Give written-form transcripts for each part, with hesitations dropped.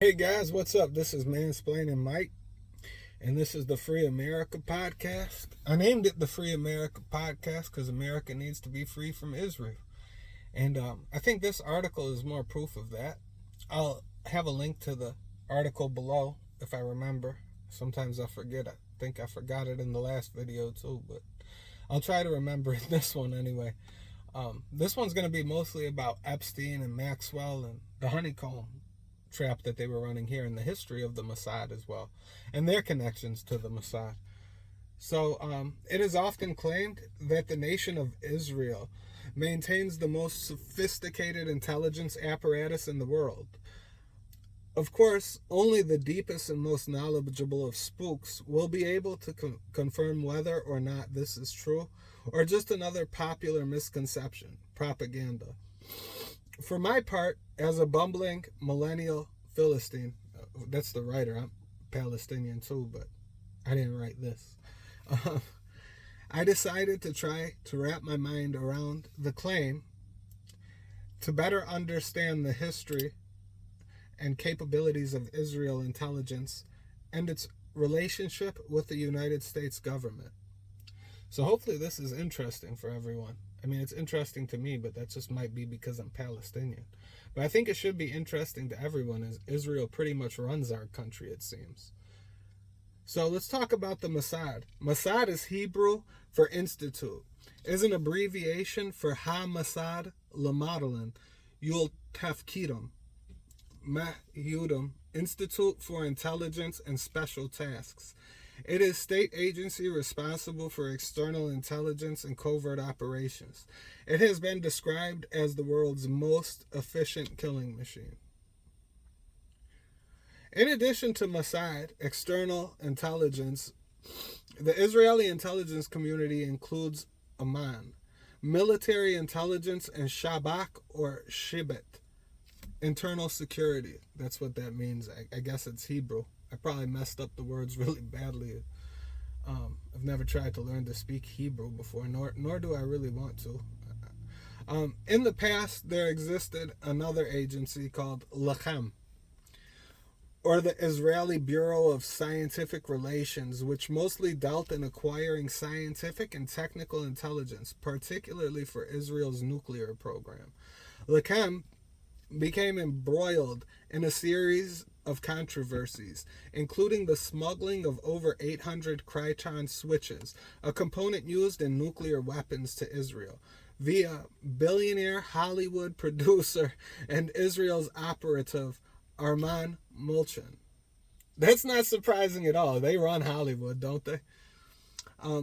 Hey guys, what's up? This is Mansplaining Mike, and this is the Free America Podcast. I named it the Free America Podcast because America needs to be free from Israel. And I think this article is more proof of that. I'll have a link to the article below if I remember. Sometimes I forget. I think I forgot it in the last video too, but I'll try to remember in this one anyway. This one's going to be mostly about Epstein and Maxwell and the honeycomb trap that they were running here in the history of the Mossad as well, and their connections to the Mossad. So it is often claimed that the nation of Israel maintains the most sophisticated intelligence apparatus in the world. Of course, only the deepest and most knowledgeable of spooks will be able to confirm whether or not this is true, or just another popular misconception, propaganda. For my part, as a bumbling millennial Philistine, that's the writer, I'm Palestinian too, but I didn't write this. I decided to try to wrap my mind around the claim to better understand the history and capabilities of Israel intelligence and its relationship with the United States government. So hopefully this is interesting for everyone. I mean, it's interesting to me, but that just might be because I'm Palestinian. But I think it should be interesting to everyone, as Israel pretty much runs our country, it seems. So let's talk about the Mossad. Mossad is Hebrew for institute. Is an abbreviation for Ha-Mossad L'Modeling Yul Tafkidim Mahudum, Institute for Intelligence and Special Tasks. It is state agency responsible for external intelligence and covert operations. It has been described as the world's most efficient killing machine. In addition to Mossad, external intelligence, the Israeli intelligence community includes Amman, military intelligence, and Shabak or Shibet, internal security. That's what that means. I guess it's Hebrew. I probably messed up the words really badly. I've never tried to learn to speak Hebrew before, nor do I really want to. In the past, there existed another agency called Lachem, or the Israeli Bureau of Scientific Relations, which mostly dealt in acquiring scientific and technical intelligence, particularly for Israel's nuclear program. Lachem became embroiled in a series of controversies, including the smuggling of over 800 Kryton switches, a component used in nuclear weapons, to Israel, via billionaire Hollywood producer and Israel's operative Arman Mulchan. That's not surprising at all. They run Hollywood, don't they?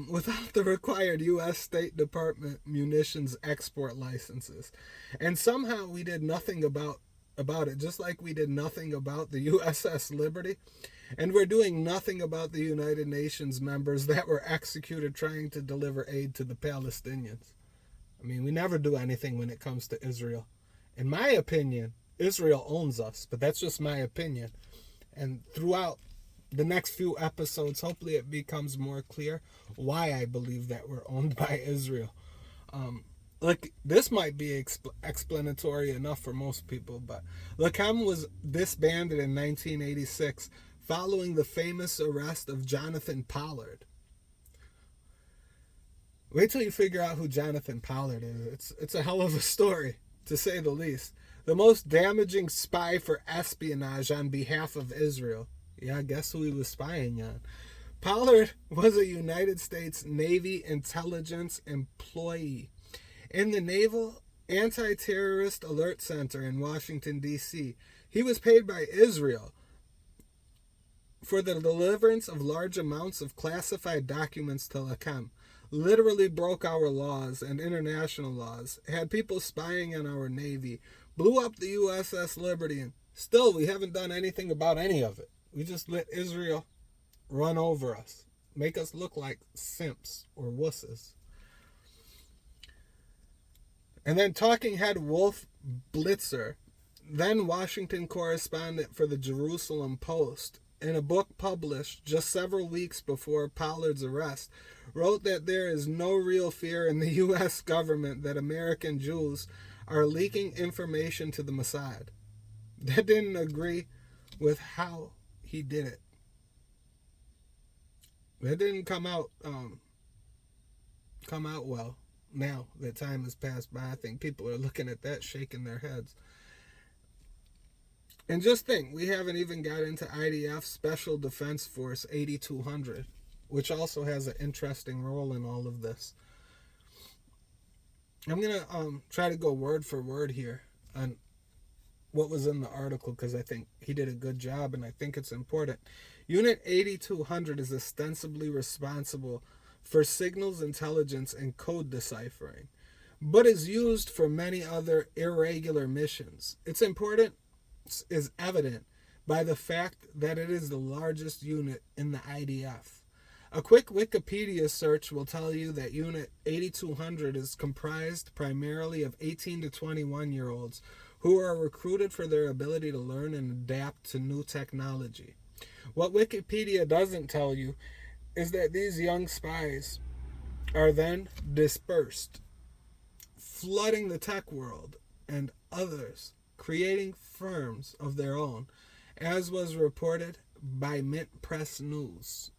Without the required U.S. State Department munitions export licenses. And somehow we did nothing about it, just like we did nothing about the USS Liberty. And we're doing nothing about the United Nations members that were executed trying to deliver aid to the Palestinians. I mean, we never do anything when it comes to Israel. In my opinion, Israel owns us, but that's just my opinion. And throughout the next few episodes, hopefully it becomes more clear why I believe that we're owned by Israel. This might be explanatory enough for most people, but Lachem was disbanded in 1986 following the famous arrest of Jonathan Pollard. Wait till you figure out who Jonathan Pollard is. It's a hell of a story, to say the least. The most damaging spy for espionage on behalf of Israel. Yeah, guess who he was spying on? Pollard was a United States Navy intelligence employee in the Naval Anti-Terrorist Alert Center in Washington, D.C. He was paid by Israel for the deliverance of large amounts of classified documents to Lachem. Literally broke our laws and international laws, had people spying on our Navy, blew up the USS Liberty, and still we haven't done anything about any of it. We just let Israel run over us, make us look like simps or wusses. And then talking head Wolf Blitzer, then Washington correspondent for the Jerusalem Post, in a book published just several weeks before Pollard's arrest, wrote that there is no real fear in the U.S. government that American Jews are leaking information to the Mossad. That didn't agree with how he did it. It didn't come out well. Now that time has passed by, I think people are looking at that, shaking their heads. And just think, we haven't even got into IDF Special Defense Force 8200, which also has an interesting role in all of this. I'm going to try to go word for word here on what was in the article, because I think he did a good job and I think it's important. Unit 8200 is ostensibly responsible for signals intelligence and code deciphering, but is used for many other irregular missions. Its importance is evident by the fact that it is the largest unit in the IDF. A quick Wikipedia search will tell you that Unit 8200 is comprised primarily of 18 to 21-year-olds who are recruited for their ability to learn and adapt to new technology. What Wikipedia doesn't tell you is that these young spies are then dispersed, flooding the tech world and others, creating firms of their own, as was reported by Mint Press News.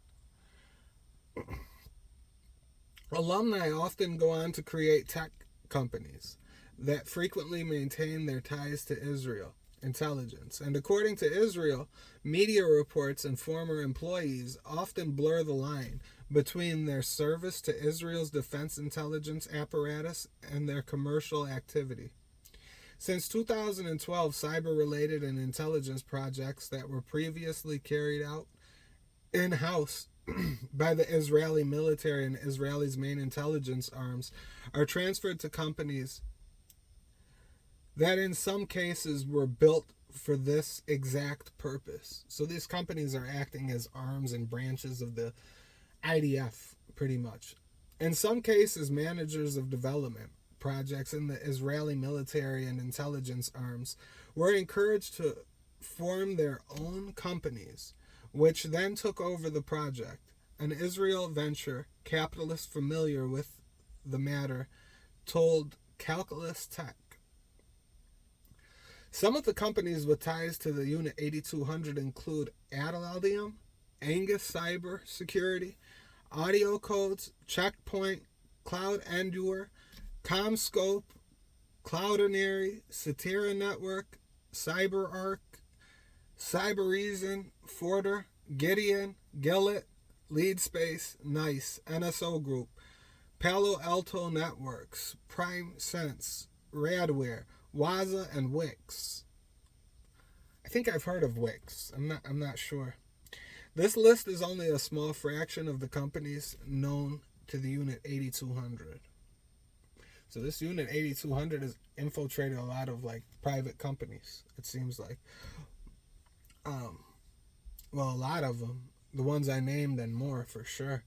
Alumni often go on to create tech companies that frequently maintain their ties to Israel intelligence. And according to Israel, media reports and former employees often blur the line between their service to Israel's defense intelligence apparatus and their commercial activity. Since 2012, cyber-related and intelligence projects that were previously carried out in-house by the Israeli military and Israel's main intelligence arms are transferred to companies that in some cases were built for this exact purpose. So these companies are acting as arms and branches of the IDF, pretty much. In some cases, managers of development projects in the Israeli military and intelligence arms were encouraged to form their own companies, which then took over the project. An Israel venture capitalist familiar with the matter told Calculus Tech. Some of the companies with ties to the Unit 8200 include Adalium, Angus Cyber Security, Audio Codes, Checkpoint, Cloud Endure, CommScope, Cloudinary, Satira Network, CyberArk, CyberReason, Forder, Gideon, Gillett, LeadSpace, NICE, NSO Group, Palo Alto Networks, Prime Sense, Radware, Waza, and Wix. I think I've heard of Wix. I'm not sure. This list is only a small fraction of the companies known to the Unit 8200. So this Unit 8200 has infiltrated a lot of private companies, it seems like. Well, a lot of them. The ones I named and more, for sure.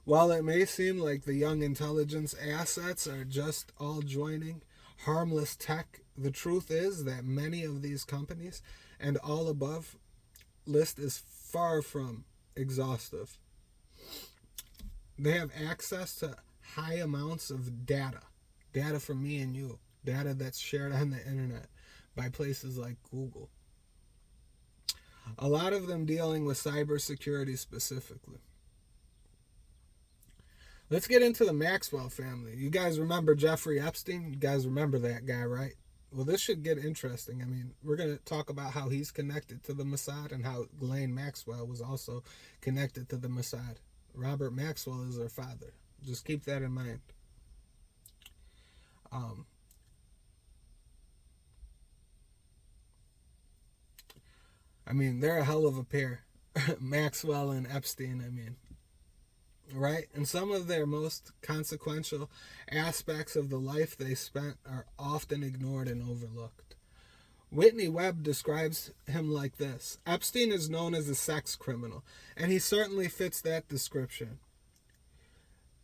While it may seem like the young intelligence assets are just all joining harmless tech, the truth is that many of these companies and all above list is far from exhaustive. They have access to high amounts of data from me and you, data that's shared on the internet by places like Google. A lot of them dealing with cybersecurity specifically. Let's get into the Maxwell family. You guys remember Jeffrey Epstein? You guys remember that guy, right? Well, this should get interesting. I mean, we're going to talk about how he's connected to the Mossad and how Ghislaine Maxwell was also connected to the Mossad. Robert Maxwell is her father. Just keep that in mind. I mean, they're a hell of a pair. Maxwell and Epstein, I mean. Right? And some of their most consequential aspects of the life they spent are often ignored and overlooked. Whitney Webb describes him like this: Epstein is known as a sex criminal, and he certainly fits that description.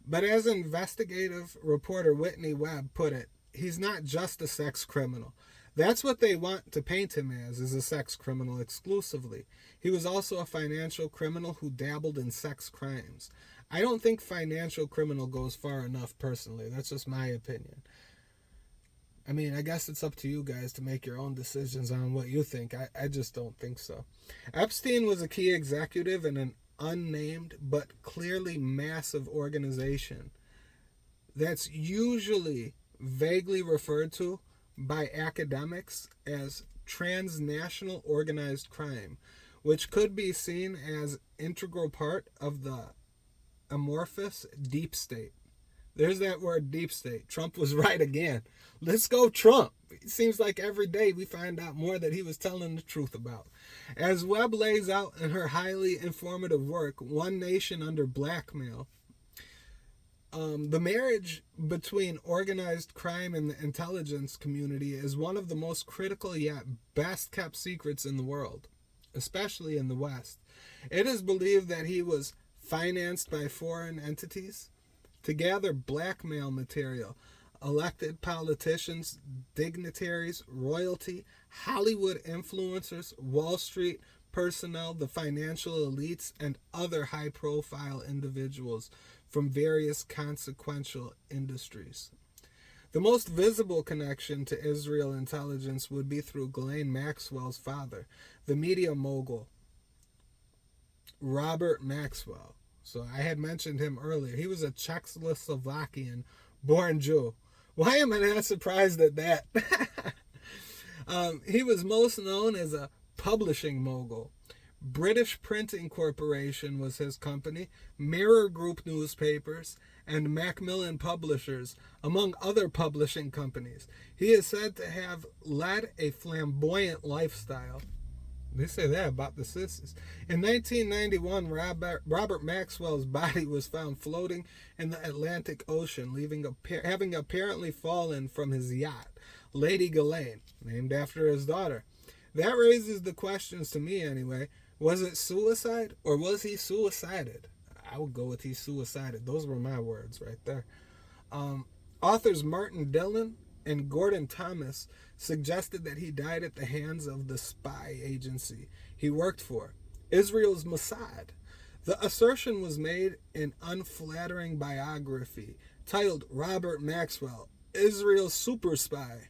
But as investigative reporter Whitney Webb put it, he's not just a sex criminal. That's what they want to paint him as, is a sex criminal exclusively. He was also a financial criminal who dabbled in sex crimes. I don't think financial criminal goes far enough, personally. That's just my opinion. I mean, I guess it's up to you guys to make your own decisions on what you think. I just don't think so. Epstein was a key executive in an unnamed but clearly massive organization that's usually vaguely referred to by academics as transnational organized crime, which could be seen as integral part of the amorphous deep state. There's that word, deep state. Trump was right again. Let's go Trump. It seems like every day we find out more that he was telling the truth about. As Webb lays out in her highly informative work, One Nation Under Blackmail, the marriage between organized crime and the intelligence community is one of the most critical yet best kept secrets in the world, especially in the West. It is believed that he was financed by foreign entities to gather blackmail material, elected politicians, dignitaries, royalty, Hollywood influencers, Wall Street personnel, the financial elites, and other high-profile individuals from various consequential industries. The most visible connection to Israel intelligence would be through Ghislaine Maxwell's father, the media mogul, Robert Maxwell. So I had mentioned him earlier. He was a Czechoslovakian-born Jew. Why am I not surprised at that? He was most known as a publishing mogul. British Printing Corporation was his company, Mirror Group newspapers, and Macmillan Publishers, among other publishing companies. He is said to have led a flamboyant lifestyle. They say that about the sisters. In 1991, Robert Maxwell's body was found floating in the Atlantic Ocean, having apparently fallen from his yacht, Lady Ghislaine, named after his daughter. That raises the questions to me anyway. Was it suicide or was he suicided? I would go with he suicided. Those were my words right there. Authors Martin Dillon and Gordon Thomas suggested that he died at the hands of the spy agency he worked for, Israel's Mossad. The assertion was made in unflattering biography titled Robert Maxwell, Israel's Super Spy,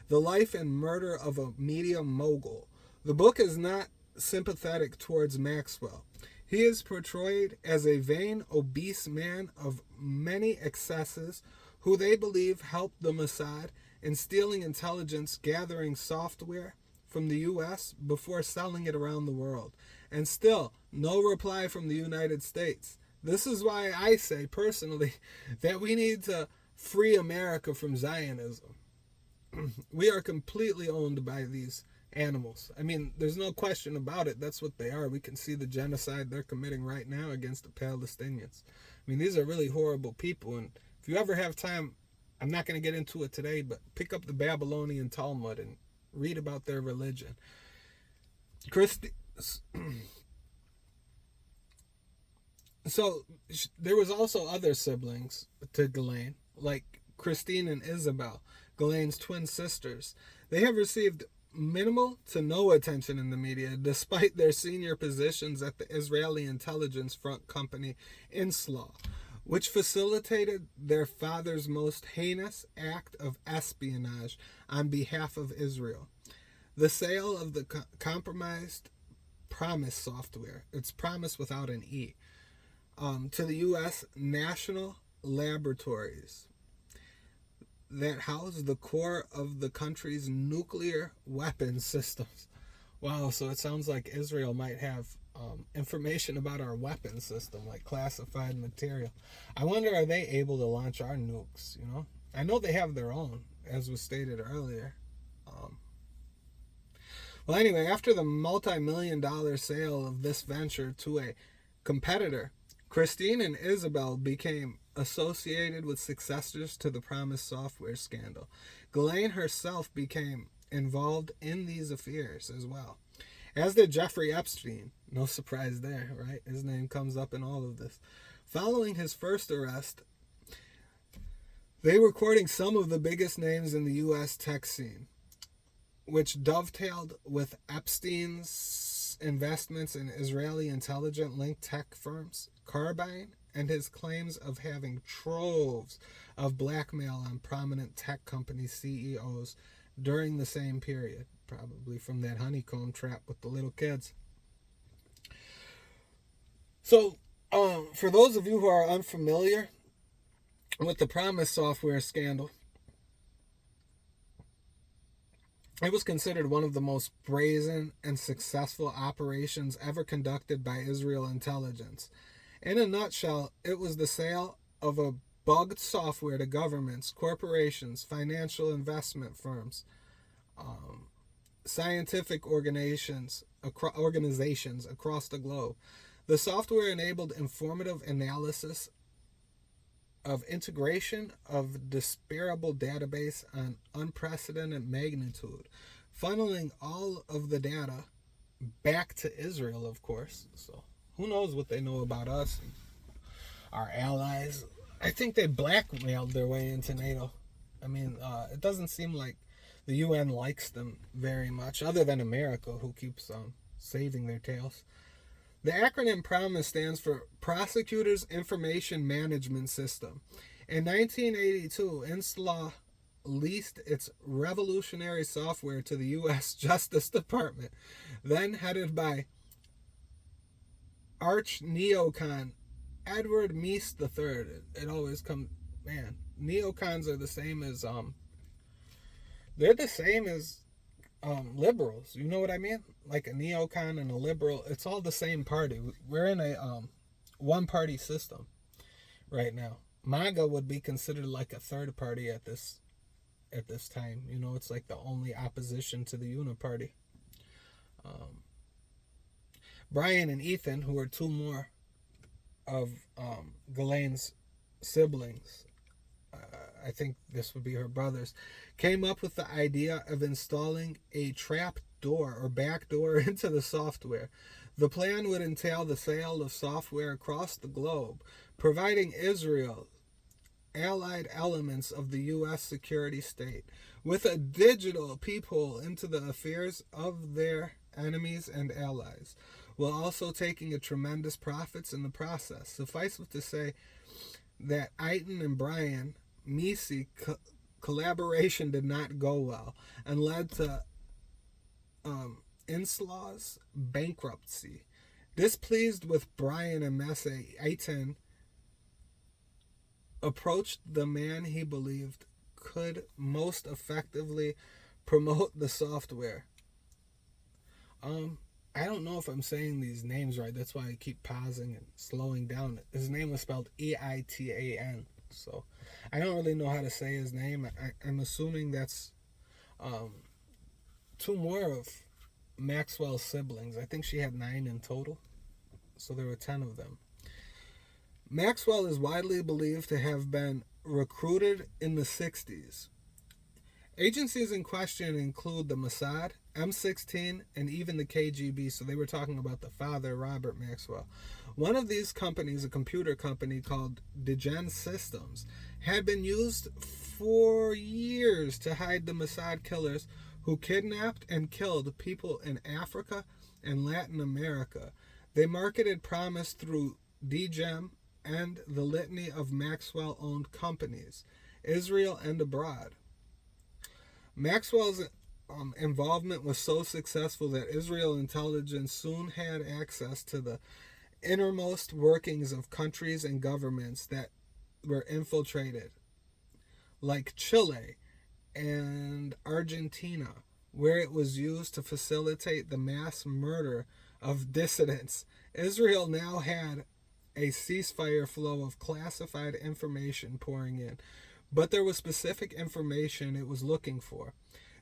The Life and Murder of a Media Mogul. The book is not sympathetic towards Maxwell. He is portrayed as a vain, obese man of many excesses who they believe helped the Mossad in stealing intelligence gathering software from the U.S. before selling it around the world. And still, no reply from the United States. This is why I say, personally, that we need to free America from Zionism. We are completely owned by these animals. I mean, there's no question about it. That's what they are. We can see the genocide they're committing right now against the Palestinians. I mean, these are really horrible people. And if you ever have time, I'm not going to get into it today, but pick up the Babylonian Talmud and read about their religion. So there was also other siblings to Ghislaine, like Christine and Isabel, Ghislaine's twin sisters. They have received minimal to no attention in the media, despite their senior positions at the Israeli intelligence front company Inslaw, which facilitated their father's most heinous act of espionage on behalf of Israel. The sale of the compromised Promise software, it's Promise without an E, to the U.S. national laboratories that house the core of the country's nuclear weapons systems. Wow, so it sounds like Israel might have information about our weapon system, like classified material. I wonder, are they able to launch our nukes, you know? I know they have their own, as was stated earlier. Well, anyway, after the multi-million-dollar sale of this venture to a competitor, Christine and Isabel became associated with successors to the Promise software scandal. Ghislaine herself became involved in these affairs as well, as did Jeffrey Epstein. No surprise there, right? His name comes up in all of this. Following his first arrest, they were courting some of the biggest names in the U.S. tech scene, which dovetailed with Epstein's investments in Israeli intelligent linked tech firms, Carbine and his claims of having troves of blackmail on prominent tech company CEOs during the same period, probably from that honeycomb trap with the little kids. So, for those of you who are unfamiliar with the Promise software scandal, it was considered one of the most brazen and successful operations ever conducted by Israel intelligence. In a nutshell, it was the sale of a bugged software to governments, corporations, financial investment firms, scientific organizations across the globe. The software enabled informative analysis of integration of disparable database on unprecedented magnitude, funneling all of the data back to Israel, of course. So who knows what they know about us and our allies. I think they blackmailed their way into NATO. I mean, it doesn't seem like the UN likes them very much, other than America, who keeps saving their tails. The acronym PROMISE stands for Prosecutors Information Management System. In 1982, INSLAW leased its revolutionary software to the U.S. Justice Department, then headed by arch neocon Edward Meese III. It always comes, man, neocons are the same as, they're the same as liberals. You know what I mean? Like a neocon and a liberal, it's all the same party. We're in a one-party system right now. MAGA would be considered like a third party at this time. You know, it's like the only opposition to the uniparty. Brian and Ethan, who are two more of Ghislaine's siblings, I think this would be her brothers, came up with the idea of installing a trap door or back door into the software. The plan would entail the sale of software across the globe, providing Israel allied elements of the U.S. security state with a digital peephole into the affairs of their enemies and allies, while also taking a tremendous profits in the process. Suffice it to say that Eitan and Brian Meese collaboration did not go well and led to INSLAW's bankruptcy. Displeased with Brian and Meese, Eitan approached the man he believed could most effectively promote the software. I don't know if I'm saying these names right. That's why I keep pausing and slowing down. His name was spelled Eitan. So I don't really know how to say his name. I'm assuming that's two more of Maxwell's siblings. I think she had 9 in total. So there were 10 of them. Maxwell is widely believed to have been recruited in the 60s. Agencies in question include the Mossad, M16, and even the KGB, so they were talking about the father, Robert Maxwell. One of these companies, a computer company called Degen Systems, had been used for years to hide the Mossad killers who kidnapped and killed people in Africa and Latin America. They marketed Promise through Degen and the litany of Maxwell-owned companies, Israel and abroad. Maxwell's involvement was so successful that Israel intelligence soon had access to the innermost workings of countries and governments that were infiltrated, like Chile and Argentina, where it was used to facilitate the mass murder of dissidents. Israel now had a ceasefire flow of classified information pouring in, but there was specific information it was looking for.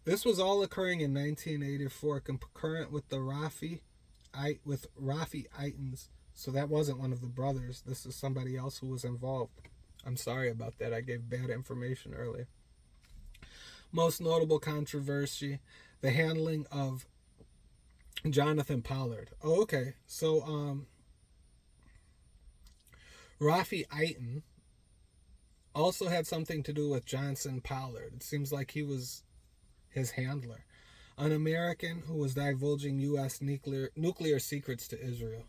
This was all occurring in 1984, concurrent with the Rafi Eitan's. So that wasn't one of the brothers. This is somebody else who was involved. I'm sorry about that. I gave bad information earlier. Most notable controversy, the handling of Jonathan Pollard. Oh, okay. So, Rafi Eitan also had something to do with Johnson Pollard. It seems like he was his handler, an American who was divulging U.S. nuclear secrets to Israel.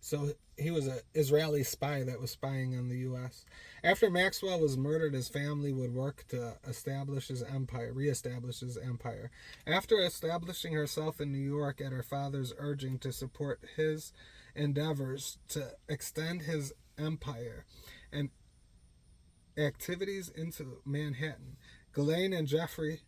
So he was an Israeli spy that was spying on the U.S. After Maxwell was murdered, his family would work to reestablish his empire. After establishing herself in New York at her father's urging to support his endeavors to extend his empire and activities into Manhattan, Ghislaine and Jeffrey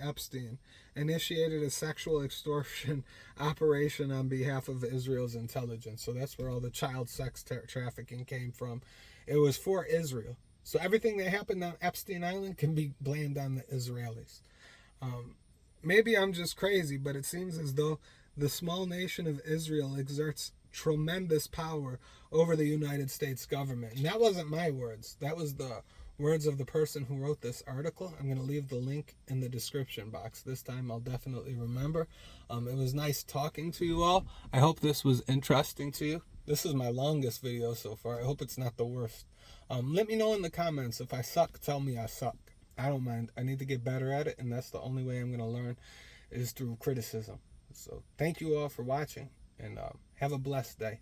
Epstein initiated a sexual extortion operation on behalf of Israel's intelligence. So that's where all the child sex trafficking came from. It was for Israel. So everything that happened on Epstein Island can be blamed on the Israelis. Maybe I'm just crazy, but it seems as though the small nation of Israel exerts tremendous power over the United States government. And that wasn't my words. That was the words of the person who wrote this article. I'm going to leave the link in the description box. This time I'll definitely remember. It was nice talking to you all. I hope this was interesting to you. This is my longest video so far. I hope it's not the worst. Let me know in the comments. If I suck, tell me I suck. I don't mind. I need to get better at it, and that's the only way I'm going to learn is through criticism. So thank you all for watching, and have a blessed day.